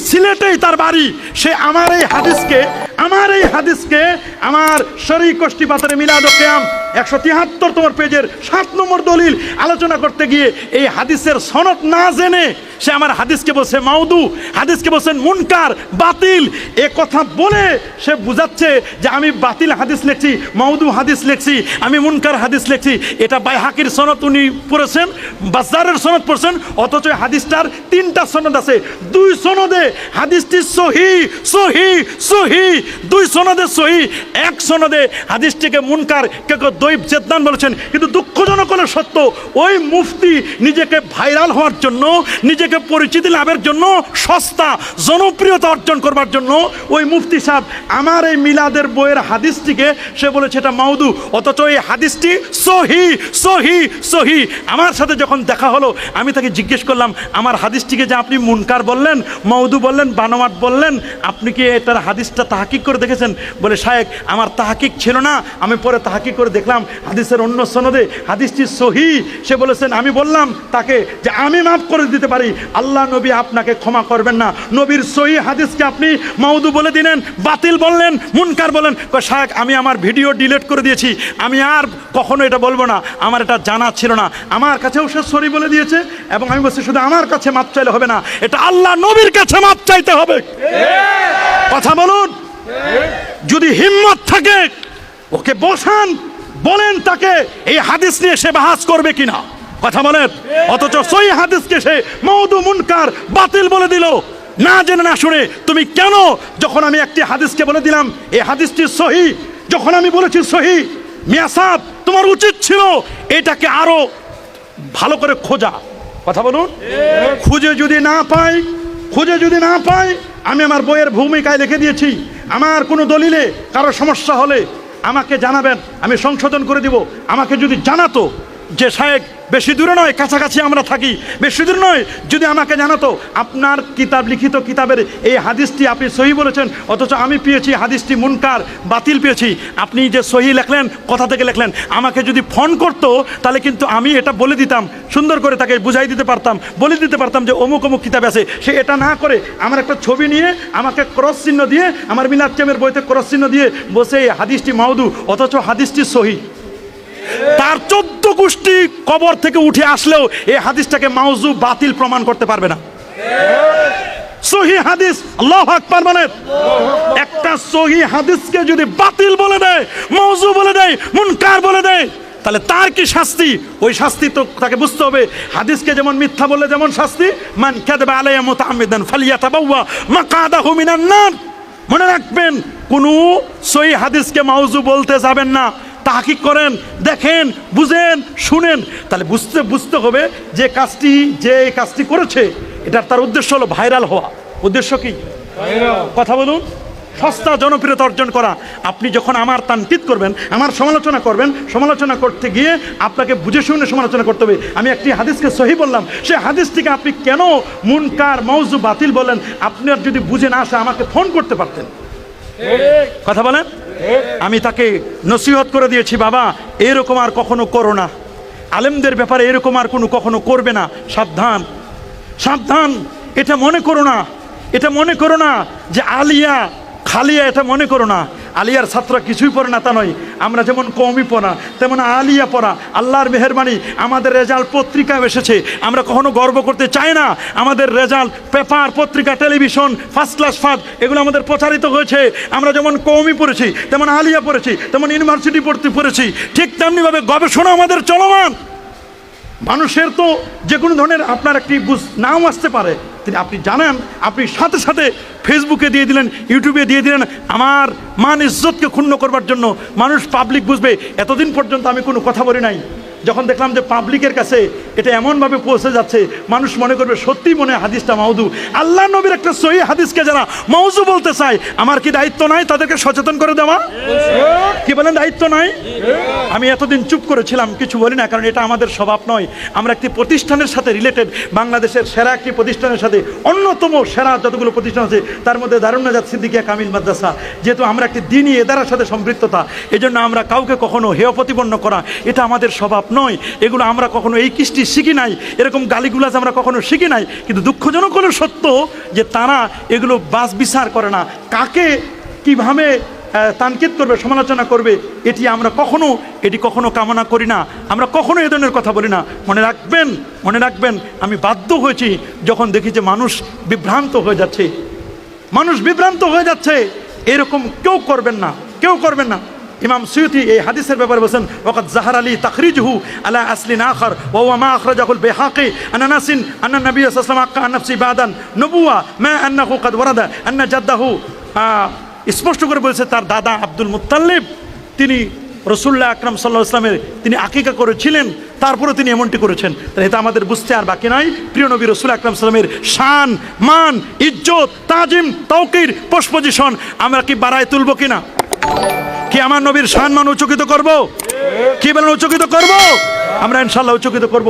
সিলেটেই তার বাড়ি, সে আমার এই হাদিসকে আমার শরীর কষ্টি পাথরে মিলাদ ও কিয়াম 173 পেজের 7 নম্বর দলিল আলোচনা করতে গিয়ে এই হাদিসের সনদ না জেনে সে আমার হাদিসকে বলছে মাউদু, হাদিসকে বলছেন মুনকার, বাতিল। এ কথা বলে সে বুঝাচ্ছে যে আমি বাতিল হাদিস লিখছি, মাউদু হাদিস লিখছি, আমি মুনকার হাদিস লিখছি। এটা বাইহাকির সনদ উনি পড়েছেন, বাজ্জারের সনদ পড়ছেন, অথচ হাদিসটার 3টা সনদ আছে। 2 সনদে হাদিসটি সহি সহি সহি, 2 সনদে সহি, 1 সনদে হাদিসটিকে মুনকার কেউ দৈব জেদ্দান বলেছেন। কিন্তু দুঃখজনক হলো সত্য, ওই মুফতি নিজেকে ভাইরাল হওয়ার জন্য, নিজেকে পরিচিতি লাভের জন্য, সস্তা জনপ্রিয়তা অর্জন করবার জন্য ওই মুফতি সাহেব আমার এই মিলাদের বইয়ের হাদিসটিকে সে বলেছে এটা মাউদু, অথচ এই হাদিসটি সহি সহি সহি। আমার সাথে যখন দেখা হলো আমি তাকে জিজ্ঞেস করলাম, আমার হাদিসটিকে যে আপনি মুনকার বললেন, মাউদু বললেন, বানোয়াট বললেন, আপনি কি এটার হাদিসটা তাহকিক করে দেখেছেন? বলে শায়েখ আমার তাহকিক ছিল না, আমি পরে তাহকিক করে দেখলাম হাদিসের অন্য সনদে হাদিসটি সহি। সে বলেছেন, আমি বললাম তাকে যে আমি মাফ করে দিতে পারি, আল্লাহ নবী আপনাকে ক্ষমা করবেন না। নবীর সহি হাদিসকে আপনি মাউদু বলে দিলেন, বাতিল বললেন, মুনকার বলেন। শায়েখ আমি আমার ভিডিও ডিলিট করে দিয়েছি, আমি আর কখনো এটা বলবো না, আমার এটা জানা ছিল না। আমার কাছেও সে সরি বলে দিয়েছে, এবং আমি বলছি শুধু আমার কাছে মাপ চাইলে হবে না, এটা আল্লাহ নবীর কাছে মাপ চাইতে হবে। কথা বলুন, যদি হিম্মত থাকে ওকে বসান, বলেন তাকে এই হাদিস নিয়ে সে বাহাস করবে কিনা, কথা বলেন। অথচ সহি হাদিসকে সে মাউদু, মুনকার, বাতিল বলে দিল না জেনে না শুনে। তুমি কেন, যখন আমি একটি হাদিসকে বলে দিলাম এই হাদিসটি সহি, যখন আমি বলেছি সহি, মিয়া সাহেব তোমার উচিত ছিল এটাকে আরো ভালো করে খোঁজা। কথা বলুন, খুঁজে যদি না পাই আমি আমার বইয়ের ভূমিকায় লিখে দিয়েছি, আমার কোনো দলিলে কারো সমস্যা হলে আমাকে জানাবেন, আমি সংশোধন করে দিব। আমাকে যদি জানাতো যে শায়েখ বেশি দূরে নয়, কাছাকাছি আমরা থাকি, বেশি দূর নয়, যদি আমাকে জানাতো আপনার কিতাব, লিখিত কিতাবের এই হাদিসটি আপনি সহি বলেছেন, অথচ আমি পেয়েছি হাদিসটি মুনকার, বাতিল পেয়েছি, আপনি যে সহি লেখলেন কোথা থেকে লেখলেন, আমাকে যদি ফোন করতো তাহলে কিন্তু আমি এটা বলে দিতাম, সুন্দর করে তাকে বুঝাই দিতে পারতাম, বলে দিতে পারতাম যে অমুক অমুক কিতাব আছে। সে এটা না করে আমার একটা ছবি নিয়ে আমাকে ক্রস চিহ্ন দিয়ে, আমার মিলাদ কিয়ামের বইতে ক্রস চিহ্ন দিয়ে বসে এই হাদিসটি মাউদু, অথচ হাদিসটি সহি। তার 14 গোষ্ঠী কবর থেকে উঠে আসলেও এই হাদিসটাকে মাউজু, বাতিল প্রমাণ করতে পারবে না। সহি হাদিস, আল্লাহু আকবার বলেন, একটা সহি হাদিসকে যদি বাতিল বলে দেয়, মাউজু বলে দেয়, মুনকার বলে দেয়, তাহলে তার কি শাস্তি? ওই শাস্তি তো তাকে বুঝতে হবে। হাদিসকে যেমন মিথ্যা বললে যেমন শাস্তি, মান কাযাবা আলাইয়া মুতাআম্মিদান ফালিয়াতাবাওয়া মাকআদাহু মিনান নার। মনে রাখবেন, কোনো সহি হাদিসকে মাউজু বলতে যাবেন না, তাহকিক করেন, দেখেন, বুঝেন, শুনেন, তাহলে বুঝতে হবে যে কাজটি করেছে এটার তার উদ্দেশ্য হলো ভাইরাল হওয়া। উদ্দেশ্য কি? কথা বলুন, সস্তা জনপ্রিয়তা অর্জন করা। আপনি যখন আমার তানকিদ করবেন, আমার সমালোচনা করবেন, সমালোচনা করতে গিয়ে আপনাকে বুঝে শুনে সমালোচনা করতে হবে। আমি একটি হাদিসকে সহি বললাম, সে হাদিসটিকে আপনি কেন মুনকার, মাউজু, বাতিল বলেন, আপনার যদি বুঝে না আসে আমাকে ফোন করতে পারতেন। কথা বলেন। আমি তাকে নসিহত করে দিয়েছি, বাবা এরকম আর কখনো করো না, আলেমদের ব্যাপারে এরকম আর কখনো করবে না, সাবধান সাবধান। এটা মনে করো না যে আলিয়া খালিয়া, এটা মনে করো না। আলিয়ার ছাত্ররা কিছুই পড়ে না তা নয়, আমরা যেমন কওমি পড়া তেমন আলিয়া পড়া। আল্লাহর মেহেরবানি আমাদের রেজাল্ট পত্রিকায় এসেছে, আমরা কখনো গর্ব করতে চাই না। আমাদের রেজাল্ট পেপার, পত্রিকা, টেলিভিশন, ফার্স্ট ক্লাস ফার্স্ট এগুলো আমাদের প্রচারিত হয়েছে। আমরা যেমন কওমি পড়েছি, তেমন আলিয়া পড়েছি, তেমন ইউনিভার্সিটি পড়েছি, ঠিক তেমনিভাবে গবেষণা আমাদের চলমান। মানুষের তো যে কোনো ধরনের আপনার একটি নাম আসতে পারে, আপনি জানেন, আপনি সাথে সাথে ফেসবুকে দিয়ে দিলেন, ইউটিউবে দিয়ে দিলেন, আমার মান ইজ্জতকে ক্ষুণ্ণ করবার জন্য। মানুষ, পাবলিক বুঝবে। এতদিন পর্যন্ত আমি কোনো কথা বলি নাই, যখন দেখলাম যে পাবলিকের কাছে এটা এমনভাবে পৌঁছে যাচ্ছে, মানুষ মনে করবে সত্যি মনে হয় হাদিসটা মাউদু। আল্লাহ নবীর একটা সহি হাদিসকে যারা মাউজু বলতে চায়, আমার কি দায়িত্ব নাই তাদেরকে সচেতন করে দেওয়া? কি বলেন, দায়িত্ব নাই? আমি এতদিন চুপ করেছিলাম, কিছু বলি না, কারণ এটা আমাদের স্বভাব নয়। আমরা একটি প্রতিষ্ঠানের সাথে রিলেটেড, বাংলাদেশের সেরা একটি প্রতিষ্ঠানের সাথে, অন্যতম সেরা যতগুলো প্রতিষ্ঠান আছে তার মধ্যে দারুন নাজাত সিদ্দিকিয়া কামিল মাদ্রাসা। যেহেতু আমরা একটি দ্বীনি এদারার সাথে সম্পৃক্ততা, এই জন্য আমরা কাউকে কখনো হেয় প্রতিপন্ন করা এটা আমাদের স্বভাব নয়, এগুলো আমরা কখনো এই কৃষ্টি শিখি নাই, এরকম গালিগুলাজ আমরা কখনো শিখি নাই। কিন্তু দুঃখজনক হলো সত্য যে তারা এগুলো বাস বিচার করে না, কাকে কিভাবে তানকিদ করবে, সমালোচনা করবে, এটি কখনো কামনা করি না। আমরা কখনো এ ধরনের কথা বলি না। মনে রাখবেন আমি বাধ্য হয়েছি যখন দেখি যে মানুষ বিভ্রান্ত হয়ে যাচ্ছে, এরকম কেউ করবেন না। ইমাম সুয়ুতি এই হাদিসের ব্যাপারে বলেছেন, ওয়াকাদ যাহার আলী তাখরিজহু আলা আসলিন আখার ওয়া হুয়া মা আখরাজাহুল বাইহাকি আন আনাসিন আন্না নবী সাল্লাল্লাহু আলাইহি ওয়াসাল্লাম আক্কা আন নাফসি বাদান নবুওয়া মা আন্নাহু কাদ ওয়ারাদা আন্না জাদ্দাহু, স্পষ্ট করে বলেছে তার দাদা আব্দুল মুত্তালিব তিনি রাসূলুল্লাহ আকরাম সাল্লাল্লাহু আলাইহি ওয়াসাল্লামের তিনি আকিকা করেছিলেন, তারপরে তিনি এমনটি করেছেন। তাহলে এটা আমাদের বুঝতে আর বাকি নাই। প্রিয় নবী রাসূল আকরাম সাল্লাল্লাহু আলাইহি ওয়াসাল্লামের শান, মান, ইজ্জত, তাজিম, তাওকির, পোস্ট-পজিশন আমরা কি বাড়ায় তুলব কিনা? কি আমার নবীর শান মান উচ্চকিত করব? কি বলেন উচ্চকিত করব? আমরা ইনশাআল্লাহ উচ্চকিত করব।